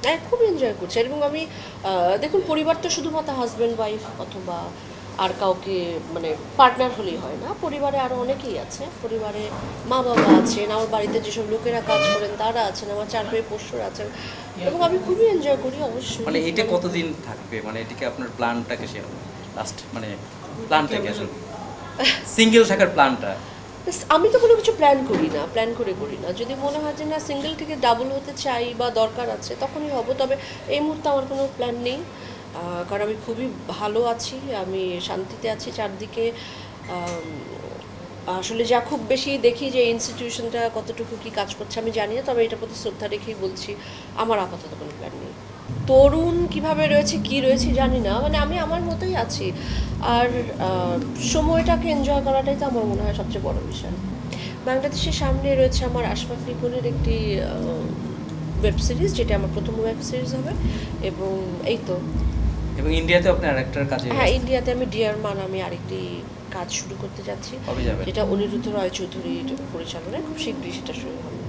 হ্যাঁ, খুব এনজয় করছি। এবং আমি দেখুন, পরিবার তো শুধুমাত্র হাজব্যান্ড ওয়াইফ অথবা আর কাউকে মানে পার্টনার হলেই হয় না, পরিবারে আরও অনেকেই আছে। পরিবারে মা বাবা আছেন, আমার বাড়িতে যেসব লোকেরা কাজ করেন তারা আছেন, আমার চার পায়ে পোষ্যরা আছেন, এবং আমি খুবই এনজয় করি অবশ্যই। মানে এটা কতদিন থাকবে, মানে এটাকে আপনার প্ল্যানটাকে শেয়ার লাস্ট, মানে প্ল্যানটা কি আসলে সিঙ্গেল থাকার প্ল্যানটা? আমি তো কোনো কিছু প্ল্যান করি না, প্ল্যান করে করি না। যদি মনে হয় যে না সিঙ্গেল থেকে ডাবল হতে চাই বা দরকার আছে তখনই হব, তবে এই মুহূর্তে আমার কোনো প্ল্যান নেই। কারণ আমি খুবই ভালো আছি, আমি শান্তিতে আছি চারদিকে। আসলে যা খুব বেশি দেখি যে ইনস্টিটিউশনটা কতটুকু কি কাজ করছে আমি জানি না, তবে এটার প্রতি শ্রদ্ধা রেখেই বলছি আমার আপাতত কোনো প্ল্যান নেই। তরুণ কিভাবে রয়েছে কি রয়েছে জানি না, মানে আমি আমার মতোই আছি। আর সময়টাকে এনজয় করাটাই তো আমার মনে হয় সবচেয়ে বড় বিষয়। বাংলাদেশের সামনে রয়েছে আমার আশফাক রিপনের একটি ওয়েব সিরিজ, যেটা আমার প্রথম ওয়েব সিরিজ হবে, এবং এই তো। এবং ইন্ডিয়াতে আপনি আরেকটার কাজে? হ্যাঁ, ইন্ডিয়াতে আমি ডিয়ার মান আমি আরেকটি কাজ শুরু করতে যাচ্ছি, কবে যাবেন? যেটা অনিরুদ্ধ রয় চৌধুরীর পরিচালনায়, খুব শীঘ্রই সেটা শুরু হবে।